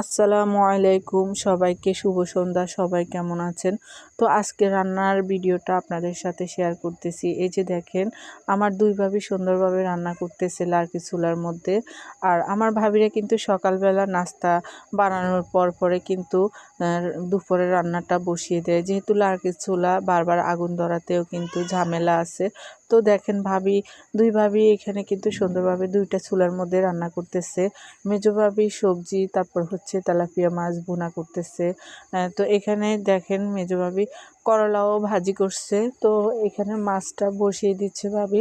আসসালামু আলাইকুম, সবাইকে শুভ সন্ধ্যা। সবাই কেমন আছেন? তো আজকে রান্নার ভিডিওটা আপনাদের সাথে শেয়ার করতেছি। এই যে দেখেন, আমার দুই ভাবি সুন্দরভাবে রান্না করতেছে লার্কি চুলার মধ্যে। আর আমার ভাবিরা কিন্তু সকালবেলা নাস্তা বানানোর পরে কিন্তু দুপুরে রান্নাটা বসিয়ে দেয়। যেহেতু লার্কি চুলা, বারবার আগুন ধরাতেও কিন্তু ঝামেলা আছে। তো দেখেন দুই ভাবি এখানে কিন্তু সুন্দরভাবে দুইটা চুলার মধ্যে রান্না করতেছে। মেজো ভাবি সবজি, তারপর হচ্ছে তেলাপিয়া মাছ ভুনা করতেছে। তো এখানে দেখেন মেজো ভাবি করলাও ভাজি করছে। তো এখানে মাছটা বসিয়ে দিচ্ছে ভাবি,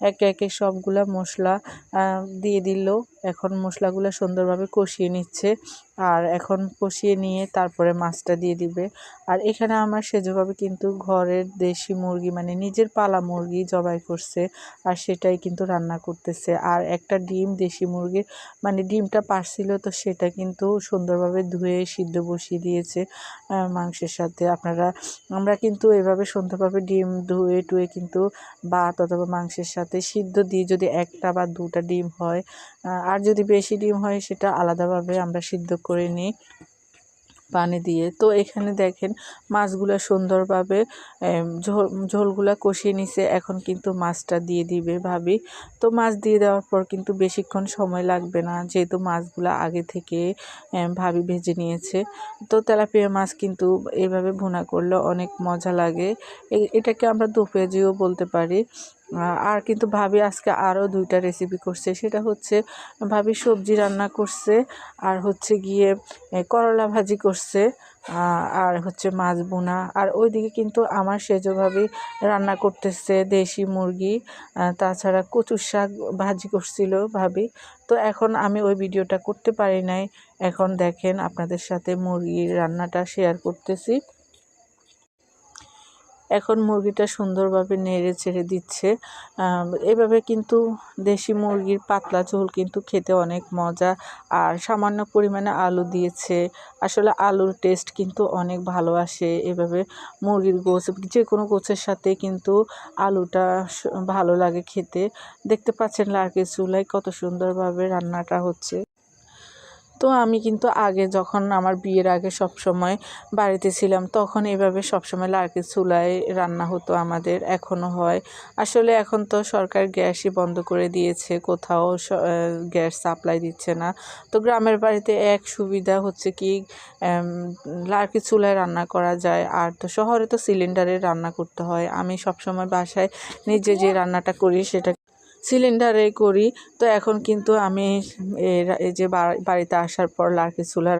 একে একে সবগুলা মশলা দিয়ে দিল। এখন মশলাগুলো সুন্দরভাবে কষিয়ে নিচ্ছে, আর এখন কষিয়ে নিয়ে তারপরে মাছটা দিয়ে দিবে। আর এখানে আমার সেজোভাবে কিন্তু ঘরের দেশি মুরগি, মানে নিজের পালা মুরগি জবাই করছে, আর সেটাই কিন্তু রান্না করতেছে। আর একটা ডিম, দেশি মুরগির মানে ডিমটা পারছিল, তো সেটা কিন্তু সুন্দরভাবে ধুয়ে সিদ্ধ বসিয়ে দিয়েছে মাংসের সাথে। আমরা কিন্তু এভাবে সুন্দরভাবে ডিম ধুয়ে টুয়ে কিন্তু ভাত অথবা মাংসের সাথে সিদ্ধ দিই, যদি একটা বা দুটা ডিম হয়। আর যদি বেশি ডিম হয় সেটা আলাদাভাবে আমরা সিদ্ধ করে নিই পানি দিয়ে। তো এখানে দেখেন মাছগুলো সুন্দরভাবে ঝোলগুলা কষিয়ে নিছে। এখন কিন্তু মাছটা দিয়ে দিবে ভাবি। তো মাছ দিয়ে দেওয়ার পর কিন্তু বেশিক্ষণ সময় লাগবে না, যেহেতু মাছগুলা আগে থেকে ভাবি ভেজে নিয়েছে। তো তেলাপিয়া মাছ কিন্তু এইভাবে ভুনা করলে অনেক মজা লাগে। এটাকে আমরা দো পেঁয়াজিও বলতে পারি। আর কিন্তু ভাবি আজকে আরও দুইটা রেসিপি করছে। সেটা হচ্ছে ভাবি সবজি রান্না করছে, আর হচ্ছে গিয়ে করলা ভাজি করছে, আর হচ্ছে মাছ বোনা। আর ওইদিকে কিন্তু আমার সেজোভাবে রান্না করতেছে দেশি মুরগি, তাছাড়া কচুর শাক ভাজি করছিল ভাবি। তো এখন আমি ওই ভিডিওটা করতে পারি নাই। এখন দেখেন আপনাদের সাথে মুরগির রান্নাটা শেয়ার করতেছি। এখন মুরগিটা সুন্দরভাবে নেড়ে ছেড়ে দিচ্ছে। এভাবে কিন্তু দেশি মুরগির পাতলা ঝোল কিন্তু খেতে অনেক মজা। আর সামান্য পরিমাণে আলু দিয়েছে। আসলে আলুর টেস্ট কিন্তু অনেক ভালো আসে এভাবে মুরগির গোশ, যে কোনো গোশের সাথে কিন্তু আলুটা ভালো লাগে খেতে। দেখতে পাচ্ছেন লার্কি চুলায় কত সুন্দরভাবে রান্নাটা হচ্ছে। তো আমি কিন্তু আগে, যখন আমার বিয়ের আগে সব সময় বাড়িতে ছিলাম, তখন এভাবে সবসময় লার্কি চুলায় রান্না হতো আমাদের, এখনও হয়। আসলে এখন তো সরকার গ্যাসই বন্ধ করে দিয়েছে, কোথাও গ্যাস সাপ্লাই দিচ্ছে না। তো গ্রামের বাড়িতে এক সুবিধা হচ্ছে কি, লার্কি চুলায় রান্না করা যায়। আর তো শহরে তো সিলিন্ডারে রান্না করতে হয়। আমি সবসময় বাসায় নিজে যে রান্নাটা করি সেটা সিলিন্ডারে করি। তো এখন কিন্তু আমি এই যে বাড়িতে আসার পর লার্কি চুলার